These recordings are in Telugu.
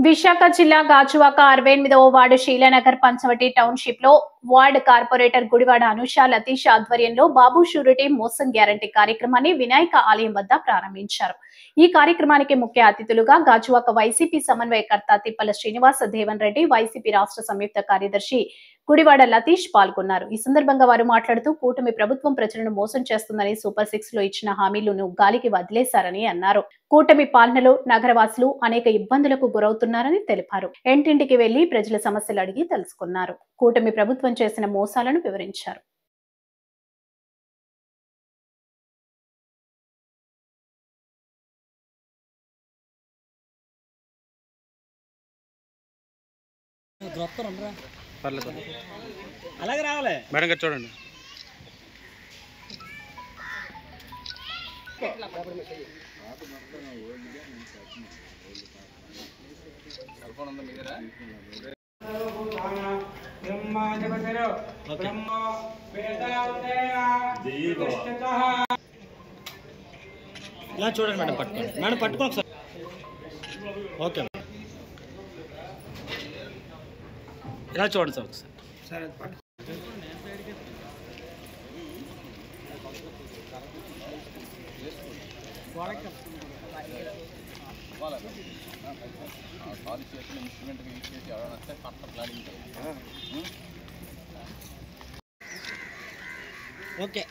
విశాఖ జిల్లా గాజువాక 68వ వార్డు శీలానగర్ పంచవటి టౌన్షిప్ లో వార్డ్ కార్పొరేటర్ గుడివాడ అనుష లతీష్ ఆధ్వర్యంలో బాబు షూరిటీ మోసం గ్యారంటీ కార్యక్రమాన్ని వినాయక ఆలయం వద్ద ప్రారంభించారు. ఈ కార్యక్రమానికి ముఖ్య అతిథులుగా గాజువాక వైసీపీ సమన్వయకర్త తిప్పల శ్రీనివాస దేవన్ రెడ్డి, వైసీపీ రాష్ట్ర సంయుక్త కార్యదర్శి గుడివాడ లతీష్ పాల్గొన్నారు. ఈ సందర్భంగా వారు మాట్లాడుతూ కూటమి ప్రభుత్వం ప్రజలను మోసం చేస్తుందని సూపర్ 6 లో ఇచ్చిన హామీలను గాలికి వదిలేశారని అన్నారు. కూటమి పాలనలో నగరవాసులు అనేక ఇబ్బందులకు గురవుతున్నారని తెలిపారు. ఇంటింటికి వెళ్లి ప్రజల సమస్యలు అడిగి తెలుసుకున్నారు. కూటమి ప్రభుత్వం చేసిన మోసాలను వివరించారు. అలాగే రావాలి మేడం గారు చూడండి. ఇలా చూడండి మేడం, పట్టుకోండి మేడం, పట్టుకోండి ఒకసారి. ఓకే ఇలా చూడండి సార్ ఒకసారి. సరే ఓకే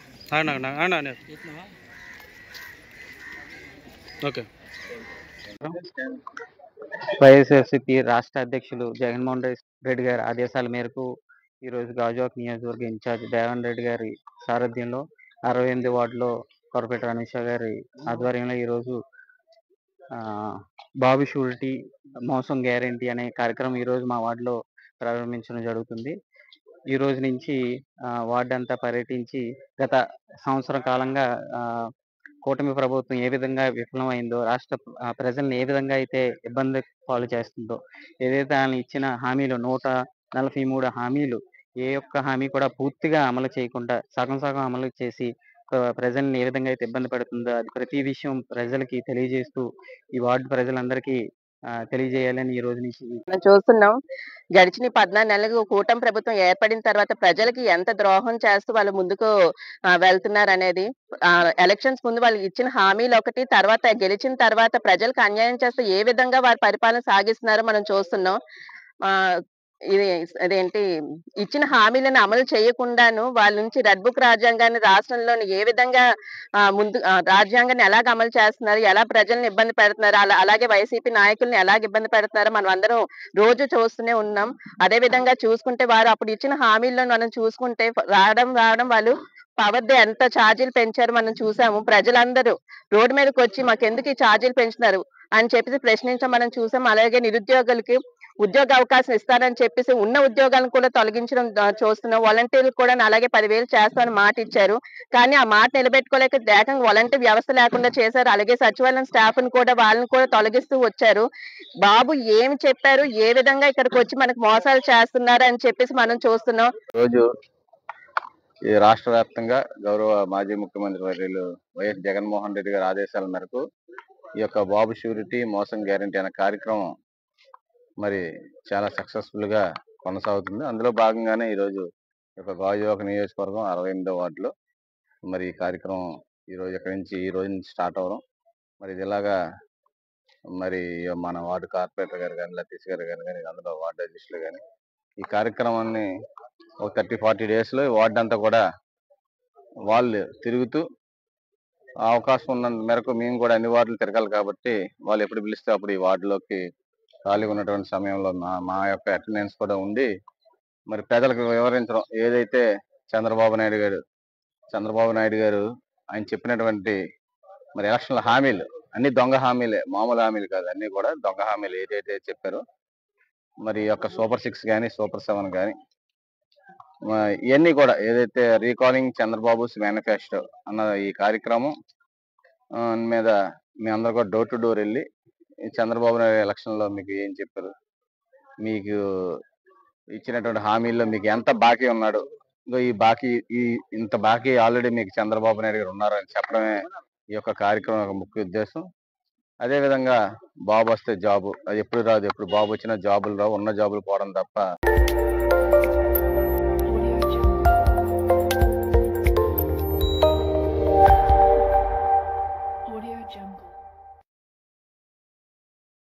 ఓకే. వైఎస్ఆర్సీపీ రాష్ట్ర అధ్యక్షులు జగన్మోహన్ రెడ్డి గారి ఆదేశాల మేరకు ఈరోజు గాజువాక నియోజకవర్గ ఇన్ఛార్జ్ దేవన్ రెడ్డి గారి సారథ్యంలో 68 వార్డులో కార్పొరేటర్ అనుష గారి ఆధ్వర్యంలో ఈరోజు బాబు షూరిటీ మోసం గ్యారంటీ అనే కార్యక్రమం ఈరోజు మా వార్డులో ప్రారంభించడం జరుగుతుంది. ఈ రోజు నుంచి వార్డు అంతా పర్యటించి గత సంవత్సర కాలంగా కూటమి ప్రభుత్వం ఏ విధంగా విఫలమైందో, రాష్ట్ర ప్రజల్ని ఏ విధంగా అయితే ఇబ్బంది పాలు చేస్తుందో, ఏదైతే ఆయన ఇచ్చిన హామీలు 143 హామీలు ఏ ఒక్క హామీ కూడా పూర్తిగా అమలు చేయకుండా సగం సగం అమలు చేసి ప్రజల్ని ఏ విధంగా అయితే ఇబ్బంది పెడుతుందో అది ప్రతి విషయం ప్రజలకి తెలియజేస్తూ ఈ వార్డు ప్రజలందరికీ తెలియజేయాలని ఈ రోజు నుంచి మనం చూస్తున్నాం. గడిచిన 14 నెలలకు కూటమి ప్రభుత్వం ఏర్పడిన తర్వాత ప్రజలకి ఎంత ద్రోహం చేస్తూ వాళ్ళు ముందుకు వెళ్తున్నారు అనేది. ఎలక్షన్స్ ముందు వాళ్ళు ఇచ్చిన హామీలు ఒకటి, తర్వాత గెలిచిన తర్వాత ప్రజలకు అన్యాయం చేస్తూ ఏ విధంగా వారి పరిపాలన సాగిస్తున్నారో మనం చూస్తున్నాం. అదేంటి ఇచ్చిన హామీలను అమలు చేయకుండాను వాళ్ళ నుంచి రెడ్ బుక్ రాజ్యాంగాన్ని రాష్ట్రంలోని ఏ విధంగా ముందు రాజ్యాంగాన్ని ఎలాగ అమలు చేస్తున్నారు, ఎలా ప్రజల్ని ఇబ్బంది పెడుతున్నారు, అలాగే వైసీపీ నాయకుల్ని ఎలాగ ఇబ్బంది పెడుతున్నారో మనం అందరం రోజు చూస్తూనే ఉన్నాం. అదే విధంగా చూసుకుంటే వారు అప్పుడు ఇచ్చిన హామీలను మనం చూసుకుంటే రావడం వాళ్ళు పవర్ డే ఎంత ఛార్జీలు పెంచారు మనం చూసాము. ప్రజలందరూ రోడ్డు మీదకి వచ్చి మాకెందుకు ఈ ఛార్జీలు పెంచుతున్నారు అని చెప్పేసి ప్రశ్నించడం మనం చూసాం. అలాగే నిరుద్యోగులకి ఉద్యోగ అవకాశం ఇస్తారని చెప్పేసి ఉన్న ఉద్యోగాలను కూడా తొలగించడం చూస్తున్నాం. వాలంటీర్లు కూడా అలాగే 10,000 చేస్తామని మాట ఇచ్చారు. కానీ ఆ మాట నిలబెట్టుకోలేక ఏకంగా వాలంటీర్ వ్యవస్థ లేకుండా చేశారు. అలాగే సచివాలయం స్టాఫ్ ని కూడా వాళ్ళని కూడా తొలగిస్తూ వచ్చారు. బాబు ఏమి చెప్పారు, ఏ విధంగా ఇక్కడికి వచ్చి మనకు మోసాలు చేస్తున్నారు అని చెప్పేసి మనం చూస్తున్నాం. రోజు ఈ రాష్ట్ర వ్యాప్తంగా గౌరవ మాజీ ముఖ్యమంత్రి వర్యులు వైఎస్ జగన్మోహన్ రెడ్డి గారి ఆదేశాల మేరకు ఈ యొక్క బాబు షూరిటీ మోసం గ్యారంటీ అనే కార్యక్రమం మరి చాలా సక్సెస్ఫుల్ గా కొనసాగుతుంది. అందులో భాగంగానే ఈరోజు గాజువాక నియోజకవర్గం 68వ వార్డులో మరి ఈ కార్యక్రమం ఈ రోజు నుంచి స్టార్ట్ అవ్వడం, మరి ఇది ఇలాగా మరి మన వార్డు కార్పొరేటర్ గారు కానీ, లతీష్ గారు కానీ, అందులో వార్డు అధ్యక్షులు కానీ ఈ కార్యక్రమాన్ని ఒక 30-40 డేస్ లో వార్డు అంతా కూడా వాళ్ళు తిరుగుతూ అవకాశం ఉన్నంత మేరకు మేము కూడా అన్ని వార్డులు తిరగాలి కాబట్టి వాళ్ళు ఎప్పుడు పిలిస్తే అప్పుడు ఈ వార్డులోకి ఖాళీ ఉన్నటువంటి సమయంలో మా యొక్క అటెండెన్స్ కూడా ఉండి మరి ప్రజలకు వివరించడం. ఏదైతే చంద్రబాబు నాయుడు గారు ఆయన చెప్పినటువంటి మరి ఎలక్షన్ల హామీలు అన్ని దొంగ హామీలే, మామూలు హామీలు కాదు, అన్ని కూడా దొంగ హామీలు ఏదైతే చెప్పారో మరి యొక్క సూపర్ 6 కానీ, సూపర్ 7 కానీ ఇవన్నీ కూడా ఏదైతే రీకాలింగ్ చంద్రబాబుస్ మేనిఫెస్టో అన్న ఈ కార్యక్రమం మీద మీ అందరూ కూడా డోర్ టు డోర్ వెళ్ళి చంద్రబాబు నాయుడు ఎలక్షన్ లో మీకు ఏం చెప్పారు, మీకు ఇచ్చినటువంటి హామీల్లో మీకు ఎంత బాకీ ఉన్నాడు, ఇంత బాకీ ఆల్రెడీ మీకు చంద్రబాబు నాయుడు గారు ఉన్నారు అని చెప్పడమే ఈ యొక్క కార్యక్రమం యొక్క ముఖ్య ఉద్దేశం. అదేవిధంగా బాబు వస్తే జాబు అది ఎప్పుడు రాదు, ఎప్పుడు బాబు వచ్చినా జాబులు రావు, ఉన్న జాబులు పోవడం తప్ప